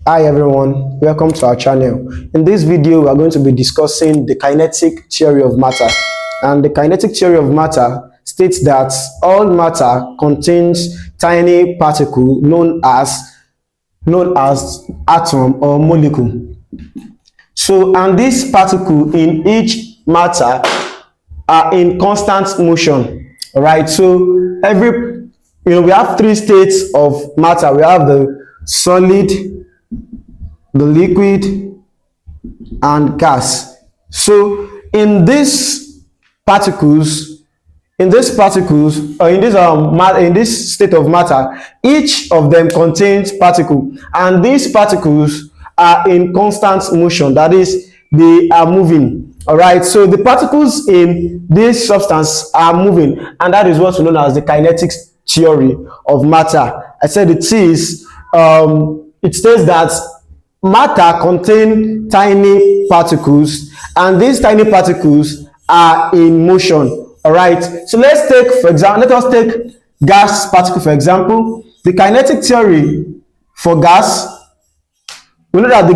Hi everyone, welcome to our channel. In this video, we are going to be discussing the kinetic theory of matter. And the kinetic theory of matter states that all matter contains tiny particle known as atom or molecule. So, and this particle in each matter are in constant motion. All right. So we have three states of matter. We have the solid, the liquid, and gas. So in these particles, in this state of matter, each of them contains particle, and these particles are in constant motion. That is, they are moving. All right. So the particles in this substance are moving, and that is what's known as the kinetic theory of matter. I said it says that matter contain tiny particles, and these tiny particles are in motion. All right. So let us take gas particle for example. The kinetic theory for gas, we know that the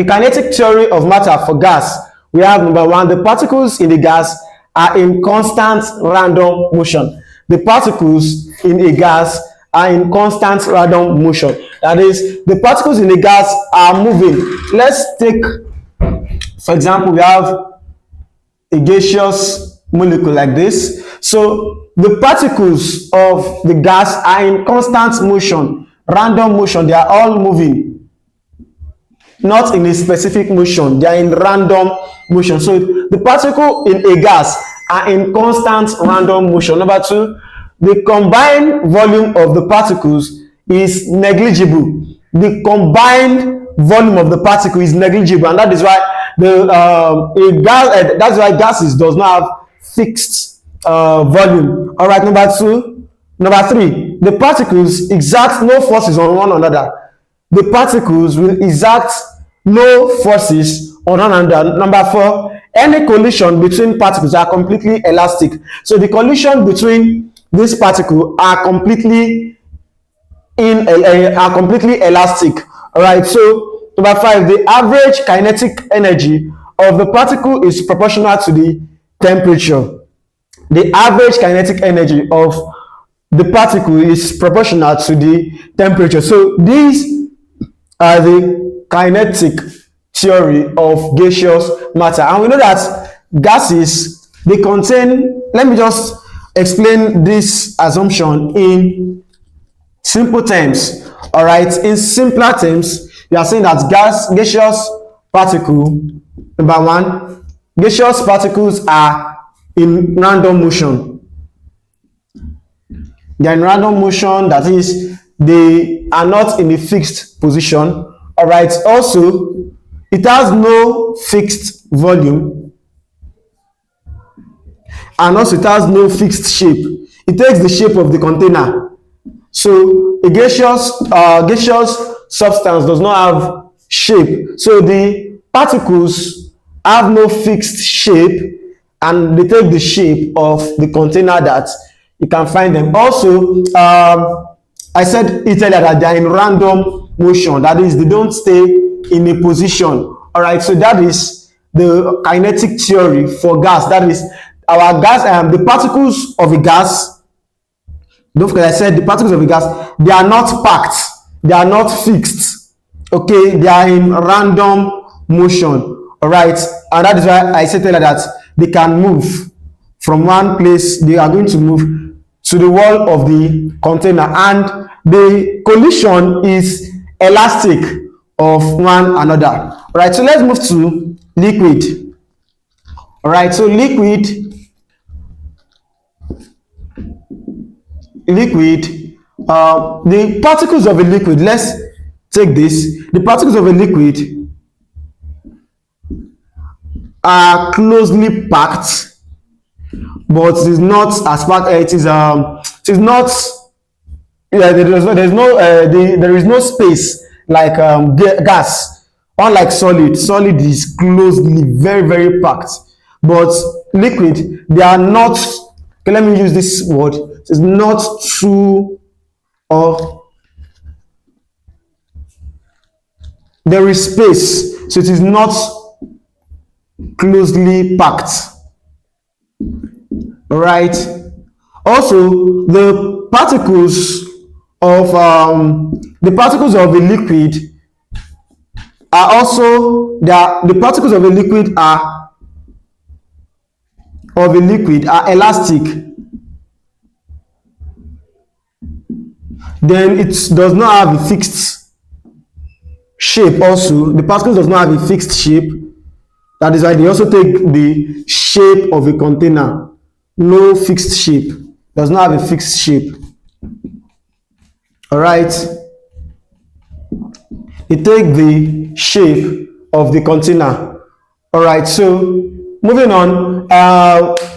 kinetic theory of matter for gas, we have number one, the particles in the gas are in constant random motion. The particles in a gas are in constant random motion. That is, the particles in the gas are moving. Let's take, for example, we have a gaseous molecule like this. So the particles of the gas are in constant motion, random motion. They are all moving, not in a specific motion. They are in random motion. So the particle in a gas are in constant random motion. Number two, the combined volume of the particles is negligible. The combined volume of the particle is negligible, and that is why that's why gases does not have fixed volume. All right. Number three, the particles exert no forces on one another. The particles will exert no forces on one another. Number four, any collision between particles are completely elastic. So the collision between this particle are completely elastic. All right. So number five, the average kinetic energy of the particle is proportional to the temperature. The average kinetic energy of the particle is proportional to the temperature. So these are the kinetic theory of gaseous matter. And we know that gases, they contain, let me just explain this assumption in simple terms. All right. In simpler terms, we are saying that gaseous particle, number one, gaseous particles are in random motion. They are in random motion, that is, they are not in a fixed position. All right. Also, it has no fixed volume, and also it has no fixed shape. It takes the shape of the container. So a gaseous substance does not have shape. So the particles have no fixed shape, and they take the shape of the container that you can find them. Also, I said earlier that they are in random motion. That is, they don't stay in a position. All right. So that is the kinetic theory for gas. That is, our gas, the particles of a gas. Don't forget, I said the particles of a gas, they are not packed, they are not fixed. Okay, they are in random motion. All right, and that is why I said earlier that they can move from one place. They are going to move to the wall of the container, and the collision is elastic of one another. All right, so let's move to liquid. All right, so liquid, the particles of a liquid, let's take this. The particles of a liquid are closely packed, but it is not as packed. It is not, there is no space like gas. Unlike solid is closely, very, very packed. But liquid, they are not, okay, let me use this word, it's not too, or there is space, so it is not closely packed. All right. Also, the particles of a liquid are also the particles of a liquid are elastic. Then it does not have a fixed shape. Also, the particles does not have a fixed shape. That is why they also take the shape of a container. No fixed shape. Does not have a fixed shape. All right. They take the shape of the container. All right. So moving on,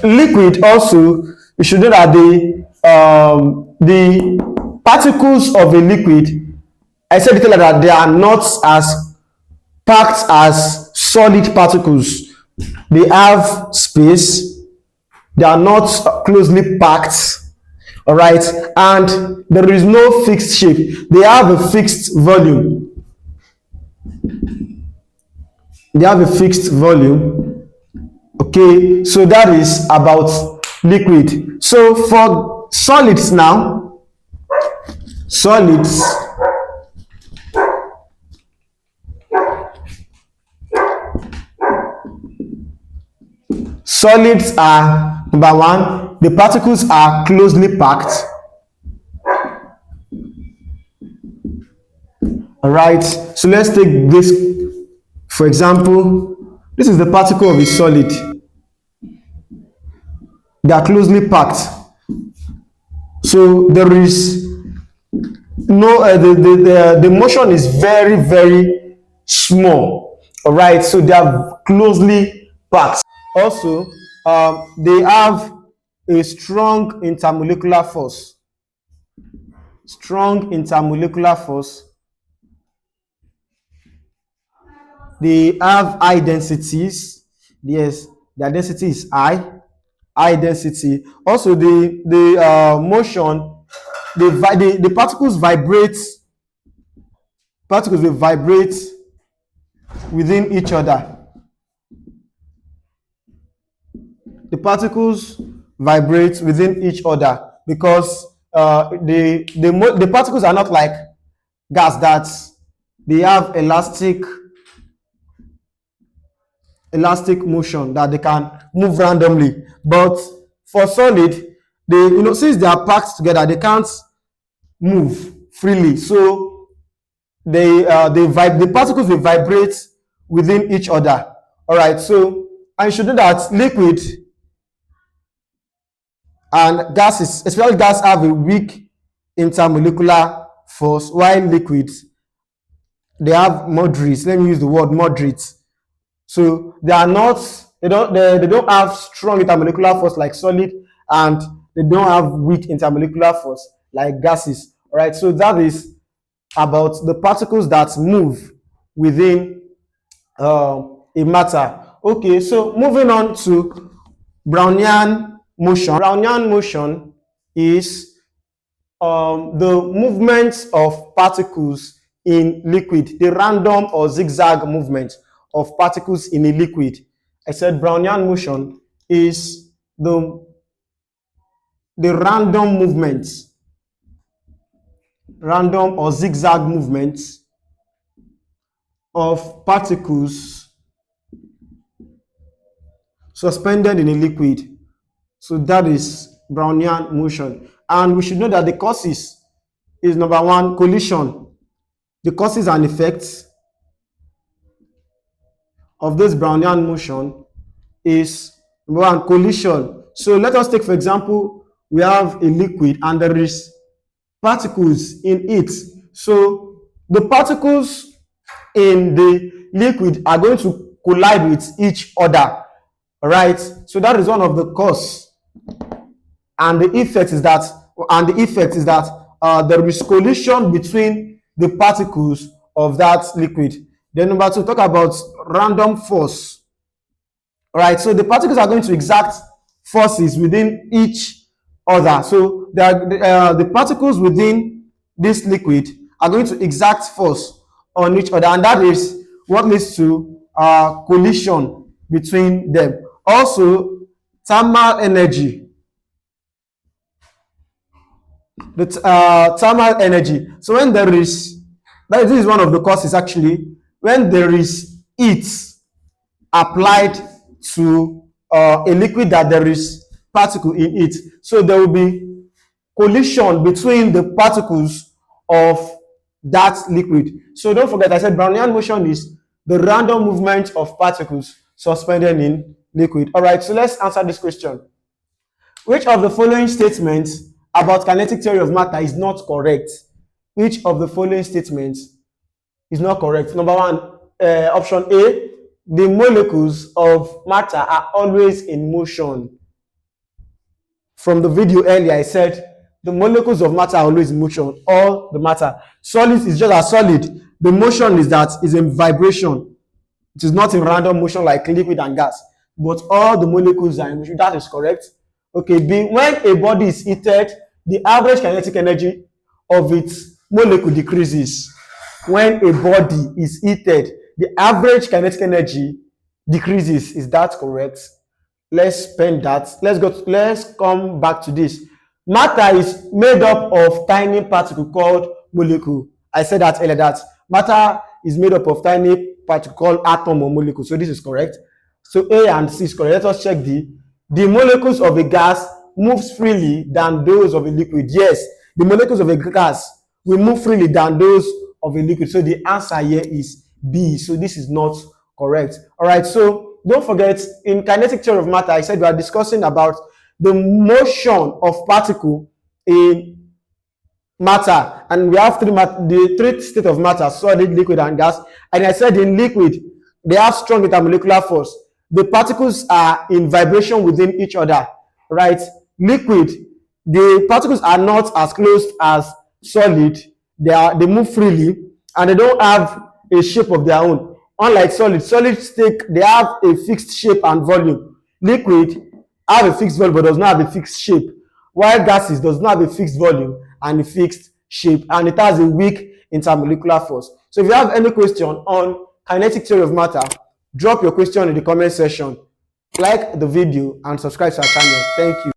liquid also, you should know that the particles of a liquid, I said before that they are not as packed as solid particles. They have space. They are not closely packed. All right, and there is no fixed shape. They have a fixed volume. They have a fixed volume. Okay, so that is about liquid. So for solids now, solids are, number one, the particles are closely packed. All right, so let's take this for example. This is the particle of a solid. They are closely packed, so there is no the motion is very, very small. All right, so they are closely packed. Also, they have a strong intermolecular force. Strong intermolecular force. They have high densities. Yes, their density is high density. Also, the motion, the particles vibrate. Particles will vibrate within each other. The particles vibrate within each other because the particles are not like gas that they have elastic motion that they can move randomly. But for solid, they since they are packed together, they can't move freely. So the particles will vibrate within each other. All right. So I should know that liquid and gases, especially gas, have a weak intermolecular force, while liquids, they have moderate. Let me use the word moderate. So they are not, they don't have strong intermolecular force like solid, and they don't have weak intermolecular force like gases. All right, so that is about the particles that move within a matter. Okay, so moving on to Brownian motion. Brownian motion is the movement of particles in liquid, the random or zigzag movement of particles in a liquid. I said Brownian motion is the random movement, random or zigzag movement of particles suspended in a liquid. So that is Brownian motion. And we should know that the causes is number one, collision. The causes and effects of this Brownian motion is number one, collision. So let us take, for example, we have a liquid and there is particles in it. So the particles in the liquid are going to collide with each other. All right. So that is one of the cause. And the effect is that, there is collision between the particles of that liquid. Then number two, talk about random force. All right, so the particles are going to exert forces within each other. So the particles within this liquid are going to exert force on each other, and that is what leads to collision between them. Also, thermal energy. The thermal energy. So when there is, this is one of the causes actually, when there is heat applied to a liquid that there is particle in it, so there will be collision between the particles of that liquid. So don't forget, I said Brownian motion is the random movement of particles suspended in liquid. All right, so let's answer this question. Which of the following statements about kinetic theory of matter is not correct? Which of the following statements is not correct? Number one, option A, the molecules of matter are always in motion. From the video earlier, I said the molecules of matter are always in motion. All the matter. Solid is just a solid. The motion is in vibration. It is not in random motion like liquid and gas. But all the molecules are in motion. That is correct. Okay, B, when a body is heated, the average kinetic energy of its molecule decreases. When a body is heated, the average kinetic energy decreases. Is that correct? Let's spend that. Let's come back to this. Matter is made up of tiny particles called molecule. I said that earlier, that matter is made up of tiny particles called atom or molecule. So this is correct. So A and C is correct. Let us check D. The molecules of a gas moves freely than those of a liquid. Yes, the molecules of a gas will move freely than those of a liquid. So the answer here is B. So this is not correct. All right, so don't forget, in kinetic theory of matter, I said we are discussing about the motion of particle in matter, and we have the three states of matter: solid, liquid, and gas. And I said in liquid, they have strong intermolecular force. The particles are in vibration within each other, right? Liquid, the particles are not as close as solid. They move freely, and they don't have a shape of their own. Unlike solids they have a fixed shape and volume. Liquid have a fixed volume but does not have a fixed shape, while gases does not have a fixed volume and a fixed shape, and it has a weak intermolecular force. So if you have any question on kinetic theory of matter, drop your question in the comment section, like the video, and subscribe to our channel. Thank you.